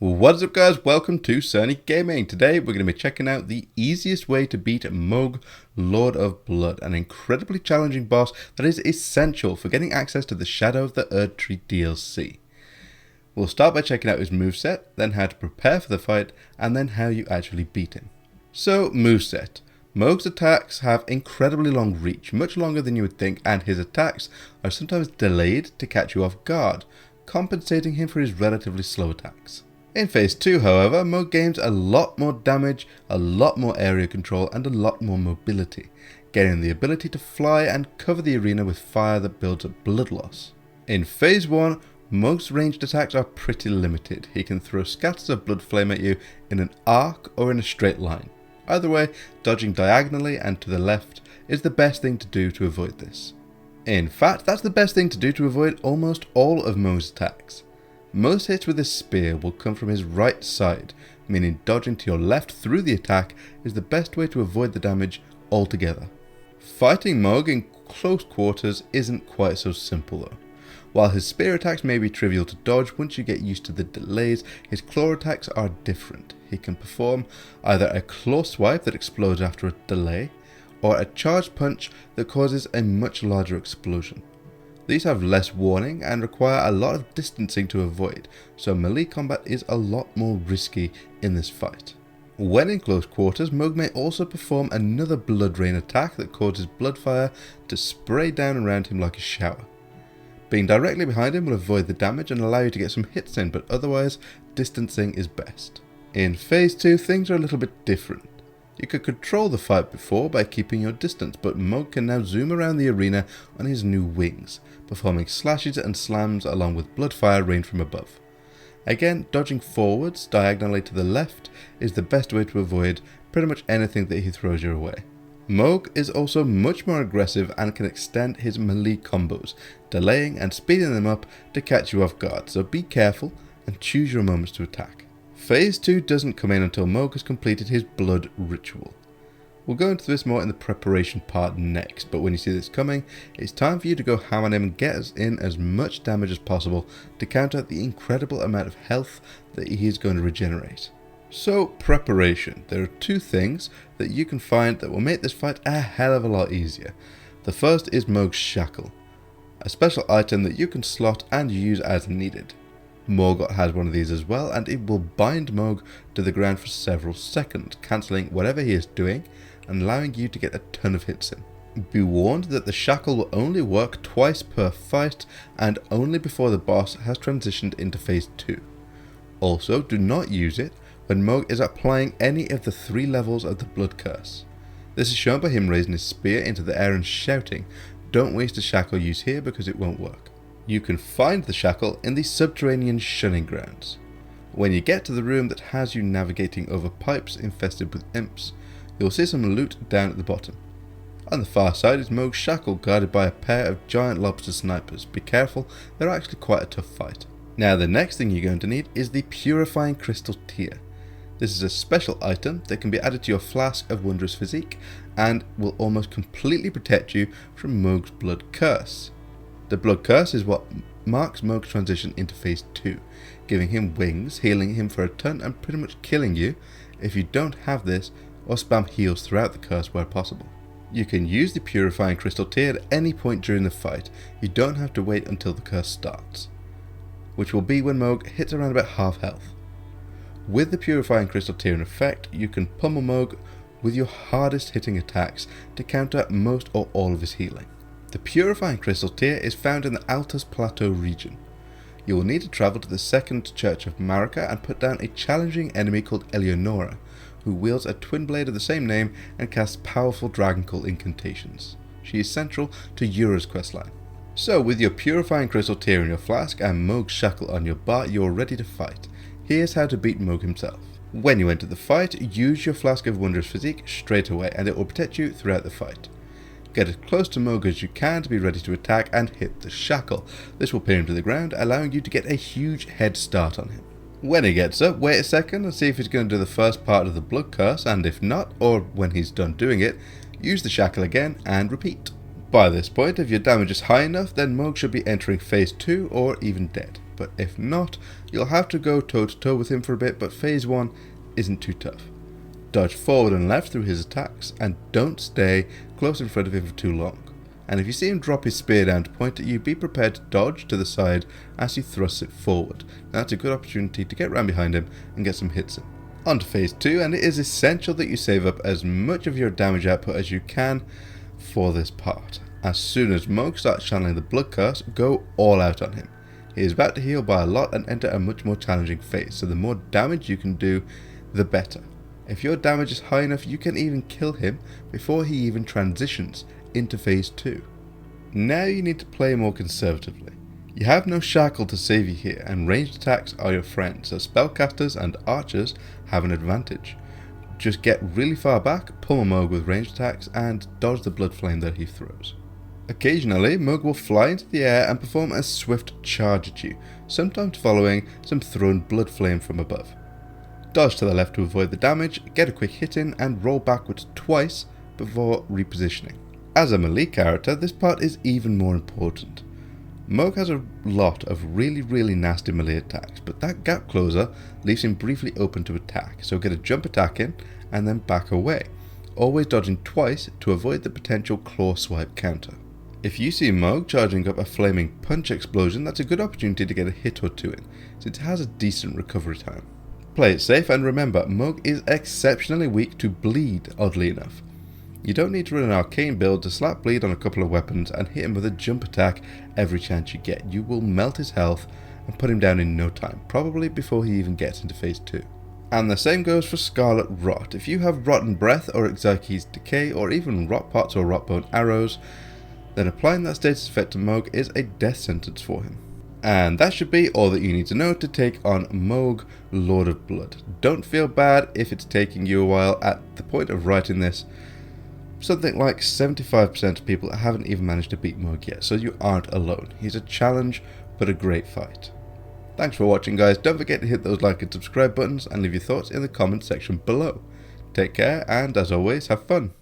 What's up guys, welcome to Cerny Gaming. Today we're going to be checking out the easiest way to beat Mohg, Lord of Blood, an incredibly challenging boss that is essential for getting access to the Shadow of the Erdtree DLC. We'll start by checking out his moveset, then how to prepare for the fight, and then how you actually beat him. So, moveset. Mohg's attacks have incredibly long reach, much longer than you would think, and his attacks are sometimes delayed to catch you off guard, compensating him for his relatively slow attacks. In Phase 2, however, Mohg gains a lot more damage, a lot more area control, and a lot more mobility, gaining the ability to fly and cover the arena with fire that builds up blood loss. In Phase 1, Mohg's ranged attacks are pretty limited. He can throw scatters of blood flame at you in an arc or in a straight line. Either way, dodging diagonally and to the left is the best thing to do to avoid this. In fact, that's the best thing to do to avoid almost all of Mohg's attacks. Most hits with his spear will come from his right side, meaning dodging to your left through the attack is the best way to avoid the damage altogether. Fighting Mohg in close quarters isn't quite so simple though. While his spear attacks may be trivial to dodge once you get used to the delays, his claw attacks are different. He can perform either a claw swipe that explodes after a delay, or a charge punch that causes a much larger explosion. These have less warning and require a lot of distancing to avoid, so melee combat is a lot more risky in this fight. When in close quarters, Mohg may also perform another blood rain attack that causes blood fire to spray down around him like a shower. Being directly behind him will avoid the damage and allow you to get some hits in, but otherwise, distancing is best. In Phase 2, things are a little bit different. You could control the fight before by keeping your distance, but Mohg can now zoom around the arena on his new wings, performing slashes and slams along with blood fire rained from above. Again, dodging forwards, diagonally to the left, is the best way to avoid pretty much anything that he throws your way. Mohg is also much more aggressive and can extend his melee combos, delaying and speeding them up to catch you off guard, so be careful and choose your moments to attack. Phase 2 doesn't come in until Mohg has completed his blood ritual. We'll go into this more in the preparation part next, but when you see this coming, it's time for you to go ham on him and get us in as much damage as possible to counter the incredible amount of health that he is going to regenerate. So, preparation. There are two things that you can find that will make this fight a hell of a lot easier. The first is Mohg's Shackle, a special item that you can slot and use as needed. Mohg has one of these as well, and it will bind Mohg to the ground for several seconds, cancelling whatever he is doing and allowing you to get a ton of hits in. Be warned that the shackle will only work twice per fight and only before the boss has transitioned into Phase 2. Also, do not use it when Mohg is applying any of the 3 levels of the blood curse. This is shown by him raising his spear into the air and shouting, "Don't waste a shackle use here because it won't work." You can find the shackle in the subterranean shunning grounds. When you get to the room that has you navigating over pipes infested with imps, you'll see some loot down at the bottom. On the far side is Mohg's Shackle, guarded by a pair of giant lobster snipers. Be careful, they're actually quite a tough fight. Now the next thing you're going to need is the Purifying Crystal tier. This is a special item that can be added to your flask of Wondrous Physique and will almost completely protect you from Mohg's blood curse. The blood curse is what marks Mohg's transition into Phase 2, giving him wings, healing him for a ton and pretty much killing you if you don't have this or spam heals throughout the curse where possible. You can use the Purifying Crystal tier at any point during the fight. You don't have to wait until the curse starts, which will be when Mohg hits around about half health. With the Purifying Crystal tier in effect, you can pummel Mohg with your hardest hitting attacks to counter most or all of his healing. The Purifying Crystal tier is found in the Altus Plateau region. You will need to travel to the second church of Marika and put down a challenging enemy called Eleonora, who wields a twin blade of the same name and casts powerful Dragon Call incantations. She is central to Yura's questline. So with your Purifying Crystal tier in your flask and Mohg's Shackle on your bar, you're ready to fight. Here's how to beat Mohg himself. When you enter the fight, use your flask of Wondrous Physique straight away and it will protect you throughout the fight. Get as close to Mohg as you can to be ready to attack and hit the Shackle. This will pin him to the ground, allowing you to get a huge head start on him. When he gets up, wait a second and see if he's going to do the first part of the blood curse, and if not, or when he's done doing it, use the Shackle again and repeat. By this point, if your damage is high enough, then Mohg should be entering Phase 2 or even dead. but if not, you'll have to go toe to toe with him for a bit, but phase 1 isn't too tough. Dodge forward and left through his attacks, and don't stay close in front of him for too long. And if you see him drop his spear down to point at you, be prepared to dodge to the side as he thrusts it forward. Now, that's a good opportunity to get round behind him and get some hits in. On to phase 2, and it is essential that you save up as much of your damage output as you can for this part. As soon as Mohg starts channeling the blood curse, go all out on him. He is about to heal by a lot and enter a much more challenging phase, so the more damage you can do, the better. If your damage is high enough, you can even kill him before he even transitions into phase 2. Now you need to play more conservatively. You have no Shackle to save you here, and ranged attacks are your friend, so spellcasters and archers have an advantage. Just get really far back, pummel Mohg with ranged attacks, and dodge the blood flame that he throws. Occasionally, Mohg will fly into the air and perform a swift charge at you, sometimes following some thrown blood flame from above. Dodge to the left to avoid the damage, get a quick hit in, and roll backwards twice before repositioning. As a melee character, this part is even more important. Mohg has a lot of really nasty melee attacks, but that gap closer leaves him briefly open to attack, so get a jump attack in and then back away, always dodging twice to avoid the potential claw swipe counter. If you see Mohg charging up a flaming punch explosion, that's a good opportunity to get a hit or two in, since it has a decent recovery time. Play it safe, and remember, Mohg is exceptionally weak to bleed, oddly enough. You don't need to run an arcane build to slap bleed on a couple of weapons and hit him with a jump attack every chance you get. You will melt his health and put him down in no time, probably before he even gets into phase 2. And the same goes for Scarlet Rot. If you have Rotten Breath or Exarchy's Decay or even Rot Pots or Rot Bone Arrows, then applying that status effect to Mohg is a death sentence for him. And that should be all that you need to know to take on Mohg, Lord of Blood. Don't feel bad if it's taking you a while. At the point of writing this, something like 75% of people haven't even managed to beat Mohg yet, so you aren't alone. He's a challenge, but a great fight. Thanks for watching, guys. Don't forget to hit those like and subscribe buttons and leave your thoughts in the comments section below. Take care, and as always, have fun.